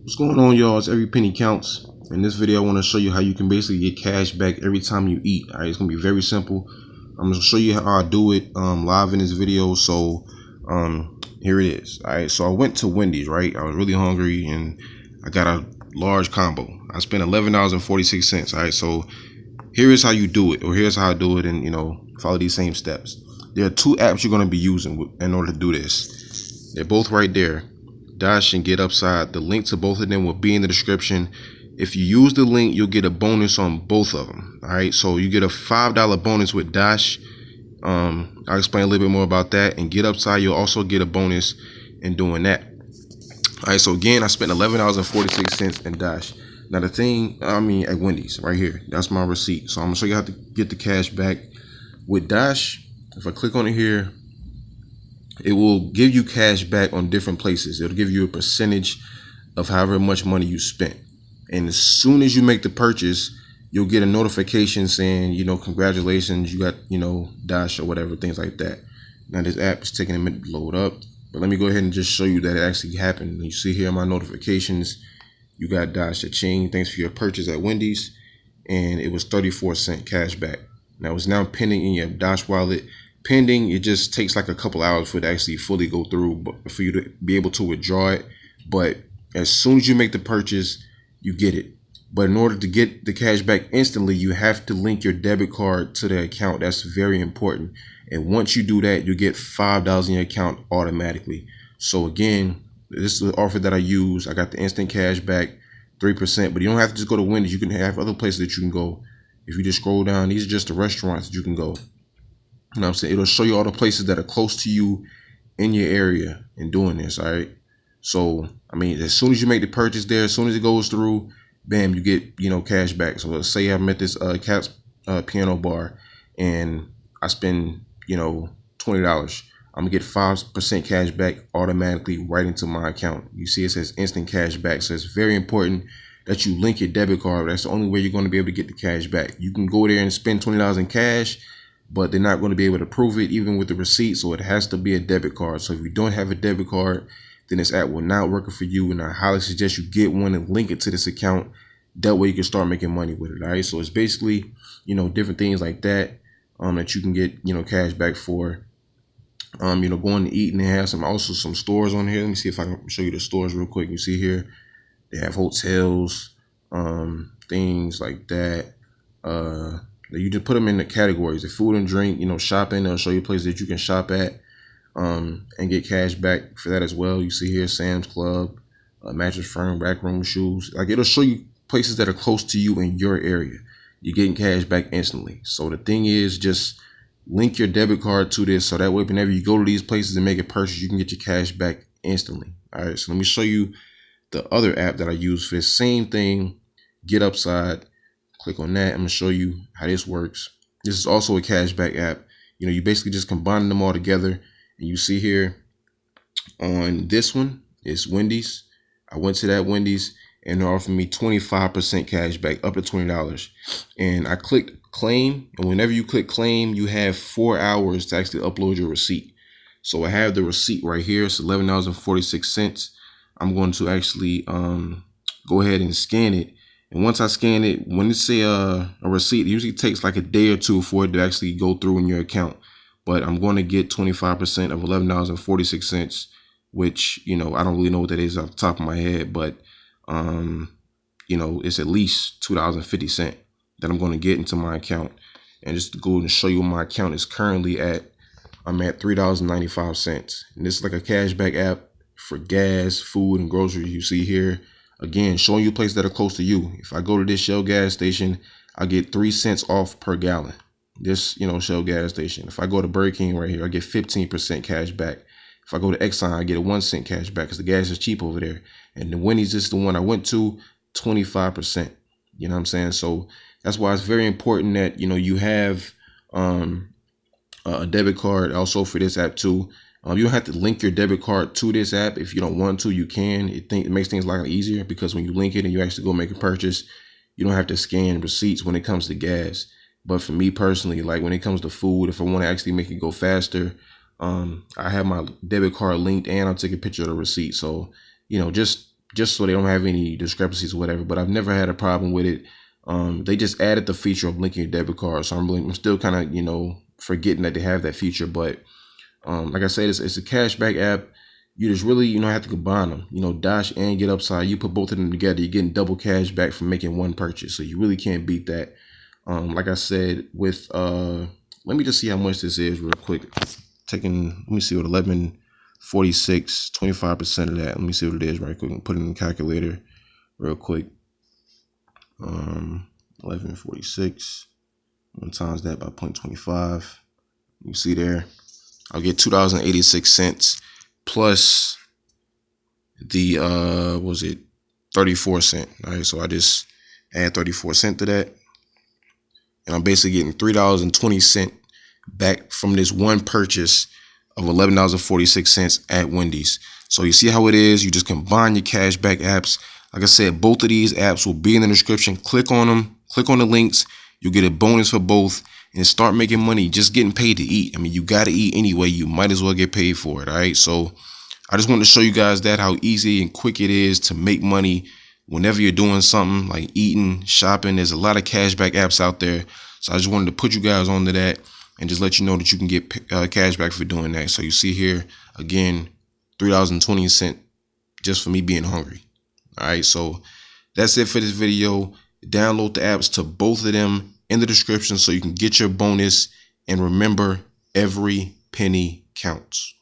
What's going on, y'all? It's Every Penny Counts. In this video, I want to show you how you can basically get cash back every time you eat. All right, it's gonna be very simple. I'm gonna show you how I do it live in this video. So here it is. All right, so I went to Wendy's. Right, I was really hungry and I got a large combo. I spent $11.46. All right, so here is how you do it, or here's how I do it, and follow these same steps. There are two apps you're gonna be using in order to do this. They're both right there. Dash and Get Upside. The link to both of them will be in the description. If you use the link, you'll get a bonus on both of them. All right, so you get a $5 bonus with Dash. I'll explain a little bit more about that. And Get Upside, you'll also get a bonus in doing that. All right, so again, I spent $11.46 in Dash. Now the thing, at Wendy's right here, that's my receipt. So I'm gonna show you how to get the cash back with Dash. If I click on it here, it will give you cash back on different places. It'll give you a percentage of however much money you spent. And as soon as you make the purchase, you'll get a notification saying, congratulations, you got, Dash or whatever, things like that. Now this app is taking a minute to load up, but let me go ahead and just show you that it actually happened. You see here my notifications, you got Dash Cha-ching, thanks for your purchase at Wendy's. And it was 34-cent cash back. Now it's now pending in your Dash wallet. Pending, it just takes like a couple hours for it to actually fully go through, but for you to be able to withdraw it. But as soon as you make the purchase, you get it. But in order to get the cash back instantly, you have to link your debit card to the account. That's very important. And once you do that, you get $5 in your account automatically. So again, this is the offer that I use. I got the instant cash back, 3%, but you don't have to just go to Wendy's. You can have other places that you can go. If you just scroll down, these are just the restaurants that you can go. You know what I'm saying? It'll show you all the places that are close to you in your area in doing this, all right? So, as soon as you make the purchase there, as soon as it goes through, bam, you get, cash back. So let's say I'm at this Cat's piano bar and I spend, $20. I'm gonna get 5% cash back automatically right into my account. You see it says instant cash back. So it's very important that you link your debit card. That's the only way you're gonna be able to get the cash back. You can go there and spend $20 in cash, but they're not going to be able to prove it even with the receipt. So it has to be a debit card. So if you don't have a debit card, then this app will not work for you. And I highly suggest you get one and link it to this account. That way you can start making money with it. All right. So it's basically, different things like that, that you can get, cash back for, going to eat. And they have some stores on here. Let me see if I can show you the stores real quick. You see here, they have hotels, things like that. You just put them in the categories, the food and drink, shopping. They'll show you places that you can shop at and get cash back for that as well. You see here, Sam's Club, Mattress Firm, Rack Room Shoes. Like, it'll show you places that are close to you in your area. You're getting cash back instantly. So the thing is, just link your debit card to this, so that way whenever you go to these places and make a purchase, you can get your cash back instantly. All right, so let me show you the other app that I use for the same thing, Get Upside. Click on that. I'm gonna show you how this works. This is also a cashback app. You basically just combine them all together, and you see here on this one, it's Wendy's. I went to that Wendy's and they're offering me 25% cash back, up to $20. And I clicked claim, and whenever you click claim, you have 4 hours to actually upload your receipt. So I have the receipt right here. It's $11.46. I'm going to actually go ahead and scan it. And once I scan it, when it's a receipt, it usually takes like a day or two for it to actually go through in your account. But I'm going to get 25% of $11.46, which, I don't really know what that is off the top of my head, but, it's at least $2.50 that I'm going to get into my account. And just to go and show you what my account is currently at, I'm at $3.95. And this is like a cashback app for gas, food, and groceries. You see here. Again, showing you places that are close to you. If I go to this Shell gas station, I get 3 cents off per gallon. This, Shell gas station. If I go to Burger King right here, I get 15% cash back. If I go to Exxon, I get a 1 cent cash back because the gas is cheap over there. And the Wendy's is the one I went to, 25%. You know what I'm saying? So that's why it's very important that, you have a debit card also for this app too. You don't have to link your debit card to this app. If you don't want to, you can. It makes things a lot easier because when you link it and you actually go make a purchase, you don't have to scan receipts when it comes to gas. But for me personally, like when it comes to food, if I want to actually make it go faster, I have my debit card linked and I'll take a picture of the receipt. So, just just so they don't have any discrepancies or whatever. But I've never had a problem with it. They just added the feature of linking your debit card, so I'm still kind of, you know, forgetting that they have that feature. But like I said, it's a cashback app. You just really, you know, have to combine them. You know, Dash and Get Upside, you put both of them together, you're getting double cash back from making one purchase. So you really can't beat that. Like I said, with let me just see how much this is real quick. Let me see what 1146, 25% of that. Let me see what it is right quick. Put it in the calculator real quick. 1146. One times that by 0.25. You see there, I'll get $2.86 plus the what was it, 34 cents. All right, so I just add 34 cents to that, and I'm basically getting $3.20 back from this one purchase of $11.46 at Wendy's. So you see how it is. You just combine your cashback apps. Like I said, both of these apps will be in the description. Click on them. Click on the links. You'll get a bonus for both and start making money. Just getting paid to eat. I mean, you got to eat anyway. You might as well get paid for it. All right. So I just wanted to show you guys that how easy and quick it is to make money whenever you're doing something like eating, shopping. There's a lot of cashback apps out there. So I just wanted to put you guys onto that and just let you know that you can get cash back for doing that. So you see here, again, $3.20 just for me being hungry. All right, so that's it for this video. Download the apps to both of them in the description so you can get your bonus. And remember, every penny counts.